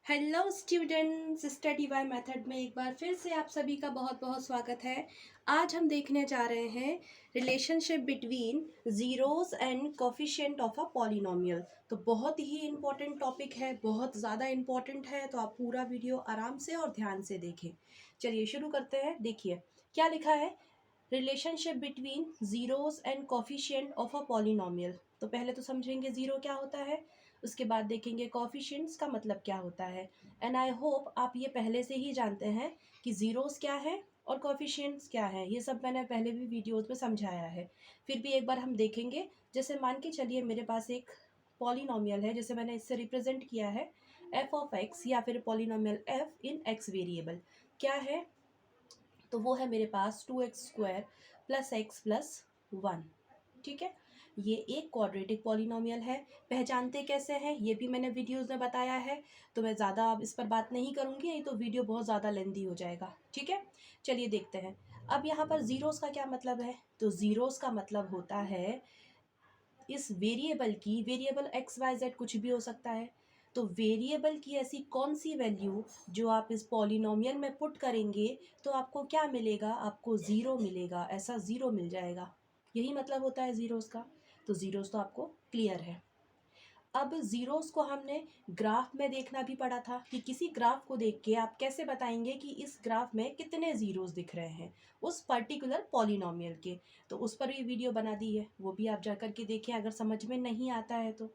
Hello students, study by method में एक बार फिर से आप सभी का बहुत बहुत स्वागत है। आज हम देखने जा रहे हैं relationship between zeros and coefficient of a polynomial. तो बहुत ही इम्पॉर्टेंट टॉपिक है, बहुत ज़्यादा इम्पॉर्टेंट है, तो आप पूरा वीडियो आराम से और ध्यान से देखें। चलिए शुरू करते हैं। देखिए क्या लिखा है, relationship between zeros and coefficient of a polynomial. तो पहले तो समझेंगे ज़ीरो क्या होता है, उसके बाद देखेंगे कोफिशिएंट्स का मतलब क्या होता है। एंड आई होप आप ये पहले से ही जानते हैं कि ज़ीरोज़ क्या है और कोफिशिएंट्स क्या है। ये सब मैंने पहले भी वीडियोज़ में समझाया है, फिर भी एक बार हम देखेंगे। जैसे मान के चलिए मेरे पास एक पॉलिनोमियल है, जैसे मैंने इससे रिप्रेजेंट किया है एफ ऑफ एक्स, या फिर पॉलिनोमियल एफ इन एक्स वेरिएबल। क्या है, तो वो है मेरे पास 2x² प्लस एक्स प्लस 1। ठीक है, ये एक क्वाड्रेटिक पॉलिनोमियल है। पहचानते कैसे हैं ये भी मैंने वीडियोस में बताया है, तो मैं ज़्यादा अब इस पर बात नहीं करूँगी, ये तो वीडियो बहुत ज़्यादा लेंदी हो जाएगा। ठीक है, चलिए देखते हैं। अब यहाँ पर ज़ीरोज़ का क्या मतलब है, तो ज़ीरोज़ का मतलब होता है इस वेरिएबल की, वेरिएबल एक्स वाई जेड कुछ भी हो सकता है, तो वेरिएबल की ऐसी कौन सी वैल्यू जो आप इस पॉलिनोमियल में पुट करेंगे तो आपको क्या मिलेगा, आपको ज़ीरो मिलेगा, ऐसा ज़ीरो मिल जाएगा। यही मतलब होता है ज़ीरोज़ का। तो ज़ीरोज़ तो आपको क्लियर है। अब ज़ीरोज़ को हमने ग्राफ में देखना भी पड़ा था कि किसी ग्राफ को देख के आप कैसे बताएंगे कि इस ग्राफ में कितने ज़ीरोज़ दिख रहे हैं उस पर्टिकुलर पॉलिनोमियल के। तो उस पर भी वीडियो बना दी है, वो भी आप जा कर के देखें अगर समझ में नहीं आता है तो।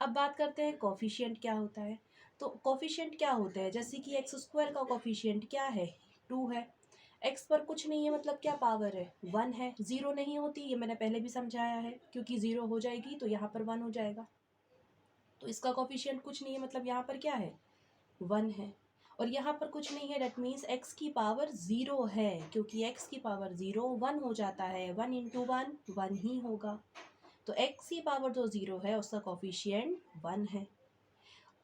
अब बात करते हैं कोफिशिएंट क्या होता है। तो कोफिशिएंट क्या होता है, जैसे कि x² का कोफिशिएंट क्या है, 2 है। एक्स पर कुछ नहीं है, मतलब क्या पावर है, 1 है। ज़ीरो नहीं होती, ये मैंने पहले भी समझाया है, क्योंकि ज़ीरो हो जाएगी तो यहाँ पर 1 हो जाएगा। तो इसका कोफिशिएंट कुछ नहीं है, मतलब यहाँ पर क्या है, 1 है। और यहाँ पर कुछ नहीं है, डेट मीन्स एक्स की पावर 0 है, क्योंकि एक्स की पावर 0 1 हो जाता है, 1 इंटू 1 1 ही होगा। तो एक्स की पावर जो 0 है उसका कोफिशिएंट 1 है।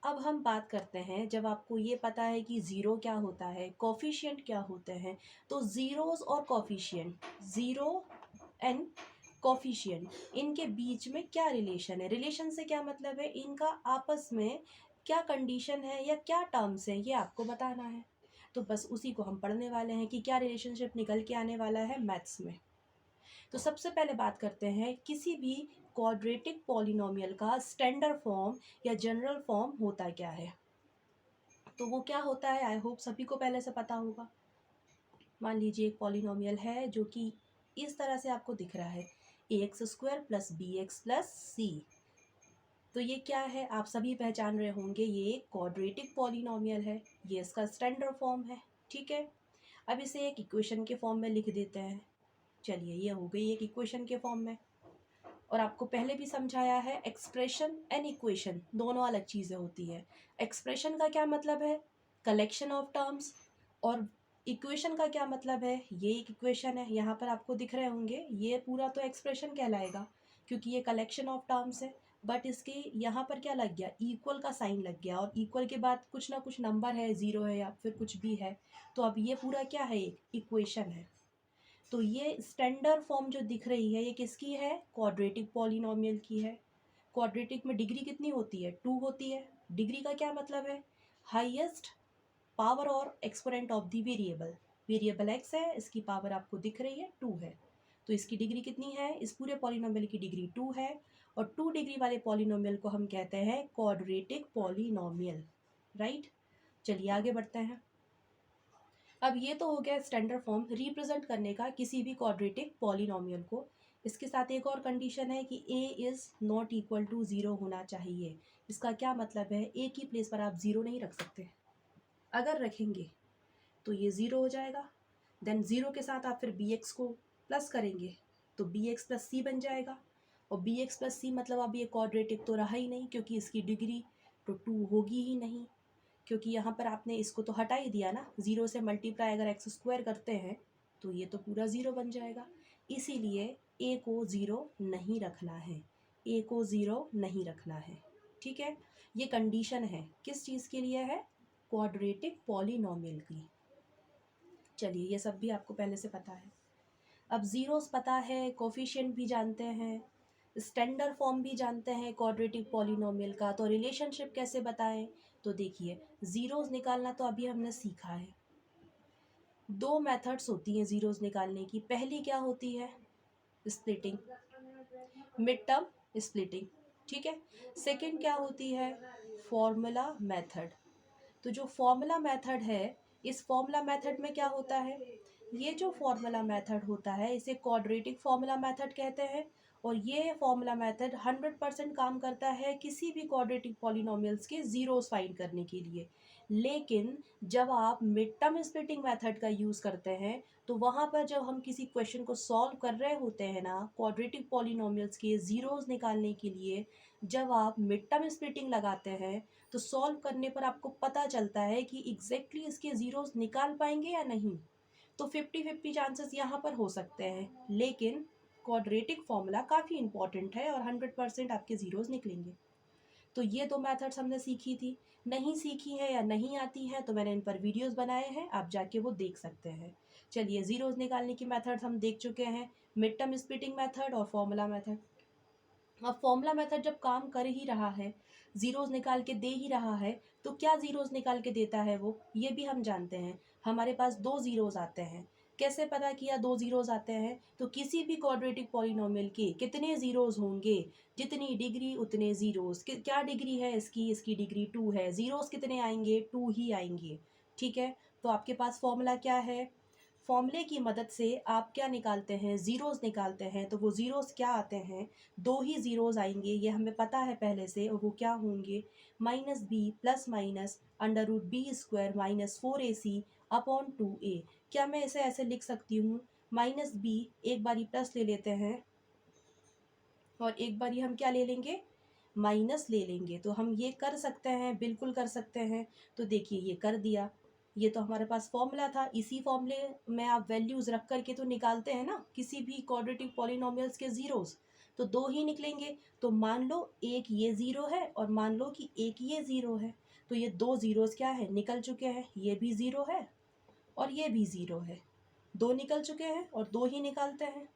अब हम बात करते हैं, जब आपको ये पता है कि ज़ीरो क्या होता है, कोफिशिएंट क्या होते हैं, तो ज़ीरोज़ और कोफिशिएंट, ज़ीरो एंड कोफिशिएंट, इनके बीच में क्या रिलेशन है। रिलेशन से क्या मतलब है, इनका आपस में क्या कंडीशन है या क्या टर्म्स हैं, ये आपको बताना है। तो बस उसी को हम पढ़ने वाले हैं कि क्या रिलेशनशिप निकल के आने वाला है मैथ्स में। तो सबसे पहले बात करते हैं, किसी भी क्वाड्रेटिक पॉलिनोमियल का स्टैंडर्ड फॉर्म या जनरल फॉर्म होता क्या है। तो वो क्या होता है, आई होप सभी को पहले से पता होगा। मान लीजिए एक पॉलिनोमियल है जो कि इस तरह से आपको दिख रहा है, ax² plus bx plus c। तो ये क्या है, आप सभी पहचान रहे होंगे, ये एक क्वाड्रेटिक पॉलिनोमियल है, ये इसका स्टैंडर्ड फॉर्म है। ठीक है, अब इसे एक इक्वेशन के फॉर्म में लिख देते हैं। चलिए, ये हो गई एक इक्वेशन के फॉर्म में। और आपको पहले भी समझाया है, एक्सप्रेशन एंड इक्वेशन दोनों अलग चीज़ें होती है। एक्सप्रेशन का क्या मतलब है, कलेक्शन ऑफ टर्म्स, और इक्वेशन का क्या मतलब है, ये एक इक्वेशन है, यहाँ पर आपको दिख रहे होंगे, ये पूरा तो एक्सप्रेशन कहलाएगा क्योंकि ये कलेक्शन ऑफ टर्म्स है। बट इसके यहाँ पर क्या लग गया, इक्वल का साइन लग गया, और इक्वल के बाद कुछ ना कुछ नंबर है, ज़ीरो है या फिर कुछ भी है, तो अब ये पूरा क्या है, एक इक्वेशन है। तो ये स्टैंडर्ड फॉर्म जो दिख रही है, ये किसकी है, क्वाड्रेटिक पॉलिनोमियल की है। क्वाड्रेटिक में डिग्री कितनी होती है, 2 होती है। डिग्री का क्या मतलब है, हाईएस्ट पावर और exponent of the variable. Variable x है, इसकी पावर आपको दिख रही है 2 है, तो इसकी डिग्री कितनी है, इस पूरे पॉलिनोमियल की डिग्री 2 है। और 2 डिग्री वाले पॉलिनोमियल को हम कहते हैं क्वाड्रेटिक पॉलिनोमियल। राइट, चलिए आगे बढ़ते हैं। अब ये तो हो गया स्टैंडर्ड फॉर्म रिप्रेजेंट करने का किसी भी क्वाड्रेटिक पॉलिनोमियल को। इसके साथ एक और कंडीशन है कि a is not equal to 0 होना चाहिए। इसका क्या मतलब है, a की प्लेस पर आप 0 नहीं रख सकते, अगर रखेंगे तो ये 0 हो जाएगा। देन 0 के साथ आप फिर bx को प्लस करेंगे तो bx प्लस सी बन जाएगा। और bx प्लस सी मतलब अब ये क्वाड्रेटिक तो रहा ही नहीं, क्योंकि इसकी डिग्री तो 2 होगी ही नहीं, क्योंकि यहाँ पर आपने इसको तो हटा ही दिया ना, 0 से मल्टीप्लाई अगर x² करते हैं तो ये तो पूरा 0 बन जाएगा। इसीलिए a को 0 नहीं रखना है, a को 0 नहीं रखना है। ठीक है, ये कंडीशन है किस चीज़ के लिए है, क्वाड्रेटिक पॉलिनोमियल की। चलिए, ये सब भी आपको पहले से पता है। अब ज़ीरोस पता है, कोफिशिएंट भी जानते हैं, स्टैंडर्ड फॉर्म भी जानते हैं क्वाड्रेटिक पॉलिनोमियल का, तो रिलेशनशिप कैसे बताएं, तो देखिए ज़ीरोज़ निकालना तो अभी हमने सीखा है। दो मेथड्स होती हैं ज़ीरोज़ निकालने की। पहली क्या होती है? स्प्लिटिंग, मिड टर्म स्प्लिटिंग, ठीक है। सेकंड क्या होती है? Formula method. तो जो फॉर्मूला मेथड है, इस फॉर्मूला मेथड में क्या होता है? ये जो फॉर्मूला मेथड होता है इसे क्वाड्रेटिक फॉर्मूला मेथड कहते हैं, और ये फॉर्मूला मेथड 100% काम करता है किसी भी क्वाड्रेटिक पॉलिनोमियल्स के ज़ीरोस फाइंड करने के लिए। लेकिन जब आप मिड टर्म स्प्लिटिंग मेथड का यूज़ करते हैं, तो वहाँ पर जब हम किसी क्वेश्चन को सॉल्व कर रहे होते हैं ना, क्वाड्रेटिक पॉलिनोमियल्स के ज़ीरोस निकालने के लिए, जब आप मिड टर्म स्प्लिटिंग लगाते हैं तो सॉल्व करने पर आपको पता चलता है कि एग्जैक्टली इसके ज़ीरोस निकाल पाएंगे या नहीं। तो 50-50 चांसेस यहाँ पर हो सकते हैं, लेकिन क्वाड्रेटिक फॉर्मूला काफ़ी इंपॉर्टेंट है और 100% आपके ज़ीरोस निकलेंगे। तो ये दो मेथड्स हमने सीखी थी। नहीं सीखी है या नहीं आती है तो मैंने इन पर वीडियोस बनाए हैं, आप जाके वो देख सकते हैं। चलिए ज़ीरोस निकालने की मेथड्स हम देख चुके हैं, मिड टर्म स्प्लिटिंग मेथड और फॉर्मूला मेथड। अब फॉर्मूला मेथड जब काम कर ही रहा है, ज़ीरोस निकाल के दे ही रहा है, तो क्या ज़ीरोस निकाल के देता है वो, ये भी हम जानते हैं। हमारे पास दो ज़ीरोस आते हैं। कैसे पता किया दो ज़ीरोस आते हैं? तो किसी भी क्वाड्रेटिक पॉलिनोमियल के कितने ज़ीरोस होंगे, जितनी डिग्री उतने ज़ीरोस। क्या डिग्री है इसकी? इसकी डिग्री 2 है। ज़ीरोस कितने आएंगे? 2 ही आएंगे, ठीक है। तो आपके पास फॉर्मूला क्या है? फॉर्मूले की मदद से आप क्या निकालते हैं? ज़ीरोस निकालते हैं। तो वो ज़ीरोस क्या आते हैं? दो ही ज़ीरोस आएंगे, ये हमें पता है पहले से, और वो क्या होंगे? Minus B plus minus under root B square minus 4ac upon 2a। क्या मैं इसे ऐसे लिख सकती हूँ? माइनस बी, एक बारी प्लस ले लेते हैं और एक बारी हम क्या ले लेंगे? माइनस ले लेंगे। तो हम ये कर सकते हैं, बिल्कुल कर सकते हैं। तो देखिए ये कर दिया। ये तो हमारे पास फॉर्मूला था, इसी फॉर्मूले में आप वैल्यूज़ रख करके तो निकालते हैं ना किसी भी क्वाड्रेटिक पॉलिनोमियल्स के ज़ीरोस। तो दो ही निकलेंगे। तो मान लो एक ये ज़ीरो है और मान लो कि एक ये ज़ीरो है। तो ये दो ज़ीरोस क्या है? निकल चुके हैं। ये भी ज़ीरो है और ये भी ज़ीरो है। दो निकल चुके हैं और दो ही निकालते हैं।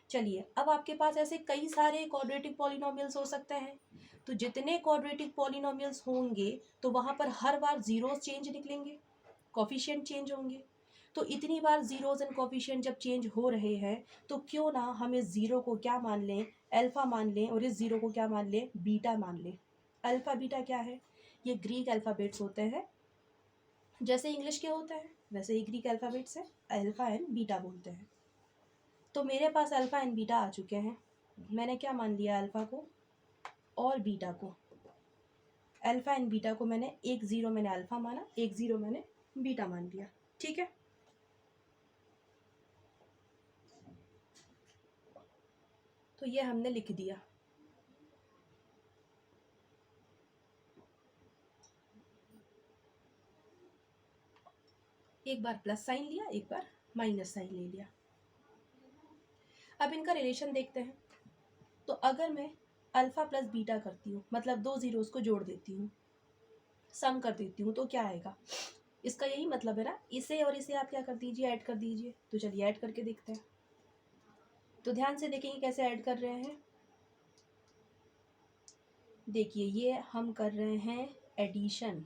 चलिए अब आपके पास ऐसे कई सारे क्वाड्रेटिक पॉलिनोमियल्स हो सकते हैं। तो जितने क्वाड्रेटिक पॉलिनोमियल्स होंगे तो वहाँ पर हर बार ज़ीरोस चेंज निकलेंगे, कोफिशिएंट चेंज होंगे। तो इतनी बार ज़ीरोस एंड कोफिशिएंट जब चेंज हो रहे हैं, तो क्यों ना हम इस ज़ीरो को क्या मान लें? अल्फ़ा मान लें, और इस ज़ीरो को क्या मान लें? बीटा मान लें। अल्फ़ा बीटा क्या है? ये ग्रीक अल्फ़ाबेट्स होते हैं। जैसे इंग्लिश के होते हैं वैसे ही ग्रीक अल्फ़ाबेट्स है, अल्फ़ा एंड बीटा बोलते हैं। तो मेरे पास अल्फ़ा एंड बीटा आ चुके हैं। मैंने क्या मान लिया? अल्फ़ा को और बीटा को। अल्फ़ा एंड बीटा को मैंने, एक ज़ीरो मैंने अल्फ़ा माना, एक ज़ीरो मैंने बीटा मान लिया, ठीक है। तो ये हमने लिख दिया। एक बार प्लस साइन लिया, एक बार माइनस साइन ले लिया। अब इनका रिलेशन देखते हैं। तो अगर मैं अल्फ़ा प्लस बीटा करती हूँ, मतलब दो ज़ीरोज़ को जोड़ देती हूँ, सम कर देती हूँ, तो क्या आएगा? इसका यही मतलब है ना, इसे और इसे आप क्या कर दीजिए? ऐड कर दीजिए। तो चलिए ऐड करके देखते हैं। तो ध्यान से देखेंगे कैसे ऐड कर रहे हैं। देखिए ये हम कर रहे हैं एडिशन।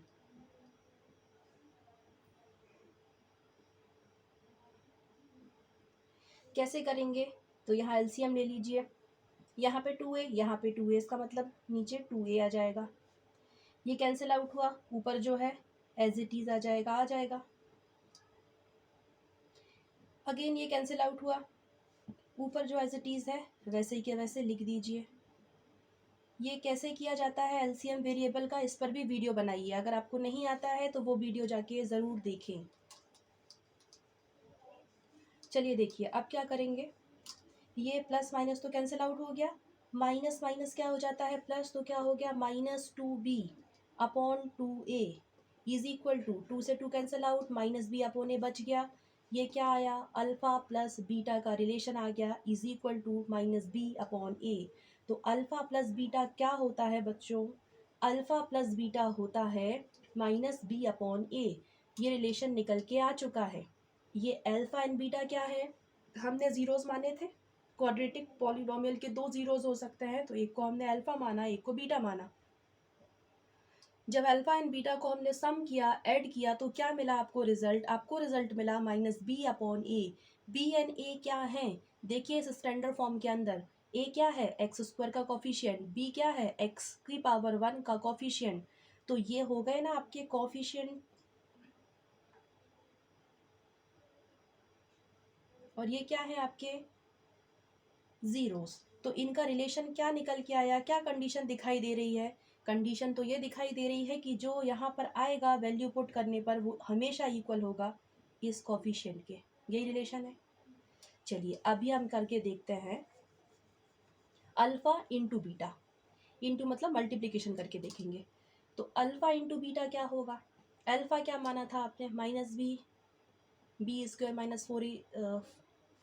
कैसे करेंगे? तो यहाँ एलसीएम ले लीजिए। यहाँ पे 2a, यहाँ पे 2a, इसका मतलब नीचे 2a आ जाएगा। ये कैंसिल आउट हुआ, ऊपर जो है एज इट इज आ जाएगा, आ जाएगा। अगेन ये कैंसिल आउट हुआ, ऊपर जो एज इट इज है वैसे ही के वैसे लिख दीजिए। ये कैसे किया जाता है एलसीएम वेरिएबल का, इस पर भी वीडियो बनाइए। अगर आपको नहीं आता है तो वो वीडियो जाके ज़रूर देखें। चलिए देखिए अब क्या करेंगे। ये प्लस माइनस तो कैंसिल आउट हो गया, माइनस माइनस क्या हो जाता है? प्लस। तो क्या हो गया? Minus 2b upon 2a is equal to, 2 से 2 cancel out, minus B upon A बच गया। ये क्या आया? अल्फ़ा प्लस बीटा का रिलेशन आ गया, is equal to minus B upon A. तो अल्फ़ा प्लस बीटा क्या होता है बच्चों? अल्फ़ा प्लस बीटा होता है माइनस बी अपॉन ए। ये रिलेशन निकल के आ चुका है। ये अल्फ़ा एंड बीटा क्या है? हमने ज़ीरोस माने थे। क्वाड्रेटिक पॉलिनोमियल के दो ज़ीरोस हो सकते हैं, तो एक को हमने अल्फ़ा माना, एक को बीटा माना। जब अल्फा एंड बीटा को हमने सम किया, ऐड किया, तो क्या मिला आपको रिजल्ट? आपको रिजल्ट मिला -b/a। बी एंड ए क्या है? देखिए इस स्टैंडर्ड फॉर्म के अंदर ए क्या है? x² का कॉफिशिएंट, बी क्या है? x⁻1 का कॉफिशिएंट। तो ये हो गए ना आपके कॉफिशिएंट, और ये क्या है आपके जीरोस। तो इनका रिलेशन क्या निकल के आया? क्या कंडीशन दिखाई दे रही है? कंडीशन तो ये दिखाई दे रही है कि जो यहाँ पर आएगा वैल्यू पुट करने पर वो हमेशा इक्वल होगा इस कॉफिशिएंट के। यही रिलेशन है। चलिए अभी हम करके देखते हैं अल्फा इंटू बीटा। इंटू मतलब मल्टीप्लिकेशन करके देखेंगे। तो अल्फा इंटू बीटा क्या होगा? अल्फा क्या माना था आपने? -b²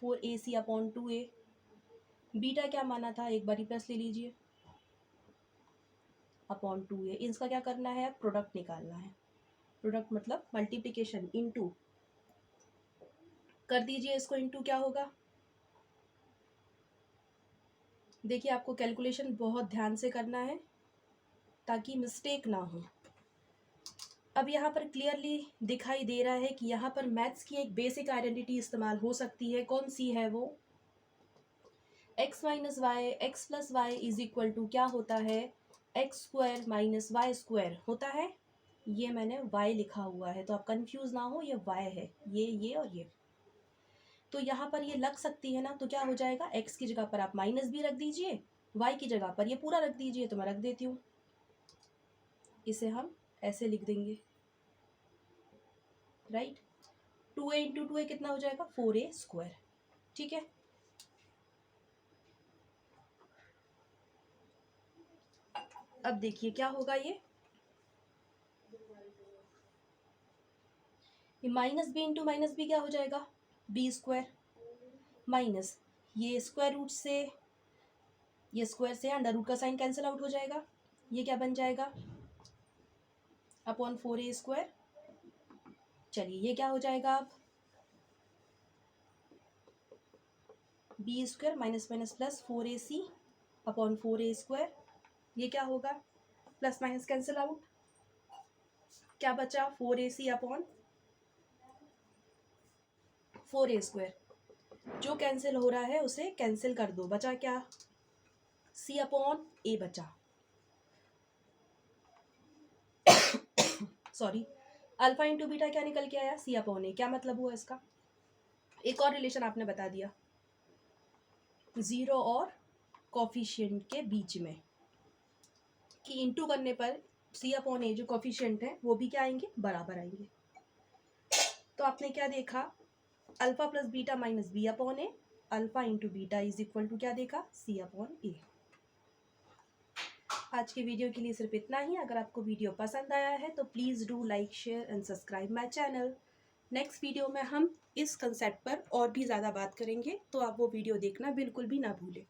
-4ac/2a। बीटा क्या माना था? एक बारी प्लस ले लीजिए /2a। इसका क्या करना है? प्रोडक्ट निकालना है। प्रोडक्ट मतलब मल्टीप्लिकेशन, इनटू कर दीजिए इसको। इनटू क्या होगा? देखिए आपको कैलकुलेशन बहुत ध्यान से करना है ताकि मिस्टेक ना हो। अब यहाँ पर क्लियरली दिखाई दे रहा है कि यहाँ पर मैथ्स की एक बेसिक आइडेंटिटी इस्तेमाल हो सकती है। कौन सी है वो? x - y x + y is equal to क्या होता है? x² - y² होता है। ये मैंने y लिखा हुआ है तो आप कंफ्यूज ना हो, ये y है, ये और ये। तो यहाँ पर ये लग सकती है ना, तो क्या हो जाएगा? x की जगह पर आप -b रख दीजिए, y की जगह पर ये पूरा रख दीजिए। तो मैं रख देती हूँ, इसे हम ऐसे लिख देंगे, राइट। 2a × 2a कितना हो जाएगा? 4a²। ठीक है। अब देखिए क्या होगा। ये -b × -b क्या हो जाएगा? b² माइनस ये स्क्वायर रूट से, ये स्क्वायर से अंडर रूट का साइन कैंसिल आउट हो जाएगा। ये क्या बन जाएगा? /4a²। चलिए ये क्या हो जाएगा? अब b² minus minus plus 4ac/4a²। ये क्या होगा? Plus minus cancel out. क्या बचा? 4ac/4a²। जो कैंसिल हो रहा है उसे कैंसिल कर दो। बचा क्या? c/a बचा। सॉरी, अल्फा इंटू बीटा क्या निकल के आया? c/a। क्या मतलब हुआ इसका? एक और रिलेशन आपने बता दिया, जीरो और कॉफिशिएंट के बीच में, कि इंटू करने पर c/a जो कॉफिशिएंट है वो भी क्या आएंगे? बराबर आएंगे। तो आपने क्या देखा? Alpha plus beta minus b/a। Alpha into beta is equal to क्या देखा? c/a। आज के वीडियो के लिए सिर्फ इतना ही। अगर आपको वीडियो पसंद आया है तो please do like, share and subscribe my channel. Next video में हम इस कंसेप्ट पर और भी ज़्यादा बात करेंगे, तो आप वो वीडियो देखना बिल्कुल भी ना भूलें।